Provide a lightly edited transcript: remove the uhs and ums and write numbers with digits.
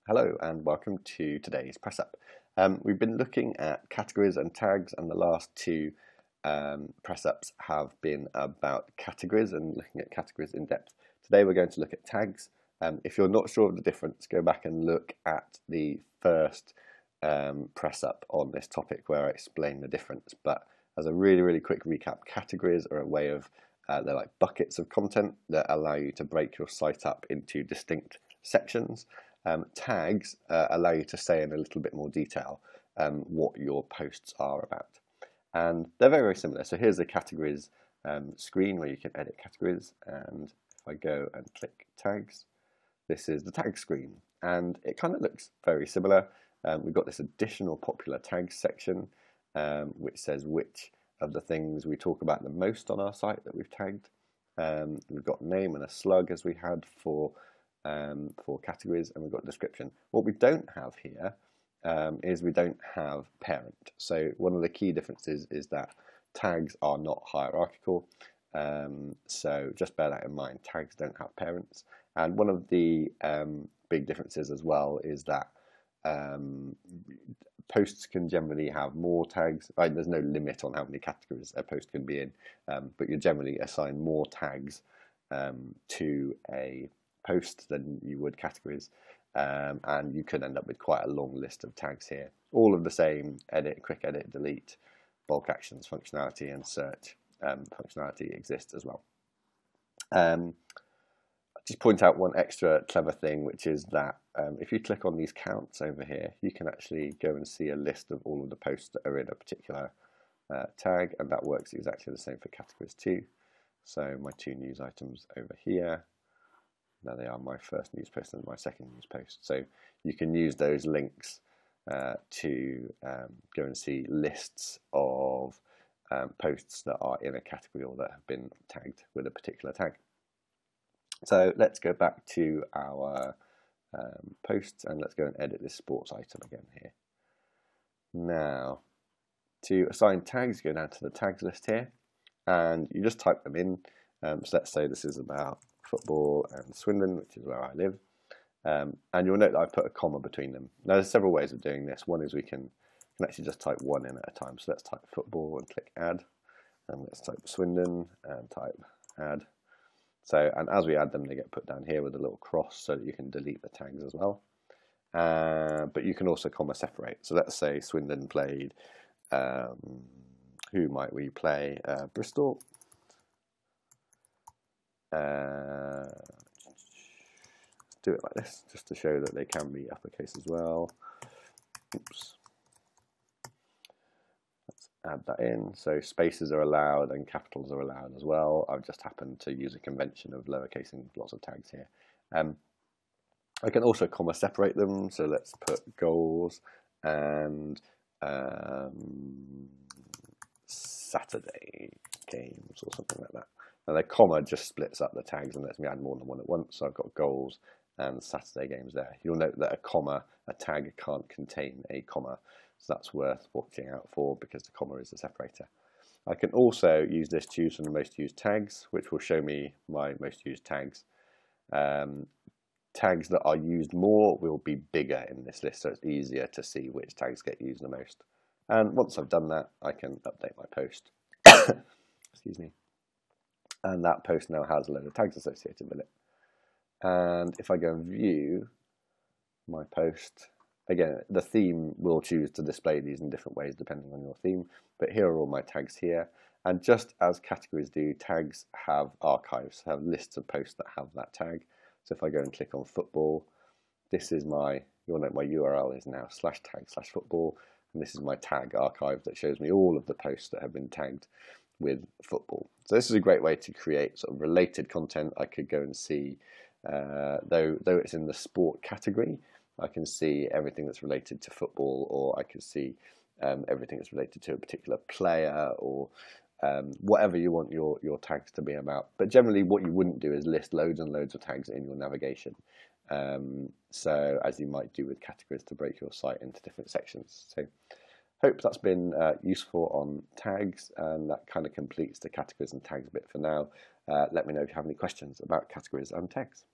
Hello and welcome to today's press up. We've been looking at categories and tags, and the last two press ups have been about categories and looking at categories in depth. Today we're going to look at tags. If you're not sure of the difference, go back and look at the first press up on this topic where I explain the difference. But as a really quick recap, categories are a way of they're like buckets of content that allow you to break your site up into distinct sections. Tags allow you to say in a little bit more detail what your posts are about. And they're very similar. So here's the categories screen where you can edit categories. And if I go and click tags, this is the tag screen. And it kind of looks very similar. We've got this additional popular tags section, which says which of the things we talk about the most on our site that we've tagged. We've got name and a slug as we had for categories, and we've got description. What we don't have here is we don't have parent. So one of the key differences is that tags are not hierarchical. So just bear that in mind. Tags don't have parents. And one of the big differences as well is that posts can generally have more tags. There's no limit on how many categories a post can be in, but you generally assign more tags to a post than you would categories, and you could end up with quite a long list of tags here. All of the same edit, quick edit, delete, bulk actions functionality, and search functionality exists as well. Just point out one extra clever thing, which is that if you click on these counts over here, you can actually go and see a list of all of the posts that are in a particular tag, and that works exactly the same for categories too. So my two news items over here, there they are, my first news post and my second news post. So you can use those links to go and see lists of posts that are in a category or that have been tagged with a particular tag. So let's go back to our posts and let's go and edit this sports item again here. Now, to assign tags, go down to the tags list here and you just type them in. So let's say this is about football and Swindon, which is where I live. And you'll note that I've put a comma between them. Now there's several ways of doing this. One is we can actually just type one in at a time. So let's type football and click add. And let's type Swindon and type add. So, and as we add them, they get put down here with a little cross so that you can delete the tags as well. But you can also comma separate. So let's say Swindon played, who might we play? Bristol. Do it like this, just to show that they can be uppercase as well. Oops. Let's add that in. So spaces are allowed and capitals are allowed as well. I've just happened to use a convention of lowercasing lots of tags here. I can also comma separate them. So let's put goals and Saturday games or something like that. And the comma just splits up the tags and lets me add more than one at once. So I've got goals and Saturday games there. You'll note that a tag can't contain a comma. So that's worth watching out for because the comma is a separator. I can also use this to use from the most used tags, which will show me my most used tags. Tags that are used more will be bigger in this list, so it's easier to see which tags get used the most. And once I've done that, I can update my post. Excuse me. And that post now has a load of tags associated with it. And if I go and view my post, again, the theme will choose to display these in different ways depending on your theme, but here are all my tags here. And just as categories do, tags have archives, have lists of posts that have that tag. So if I go and click on football, this is you'll note my URL is now /tag/football, and this is my tag archive that shows me all of the posts that have been tagged with football. So this is a great way to create sort of related content. I could go and see, though it's in the sport category, I can see everything that's related to football, or I could see everything that's related to a particular player, or whatever you want your tags to be about. But generally what you wouldn't do is list loads and loads of tags in your navigation. So as you might do with categories to break your site into different sections. So hope that's been useful on tags, and that kind of completes the categories and tags bit for now. Let me know if you have any questions about categories and tags.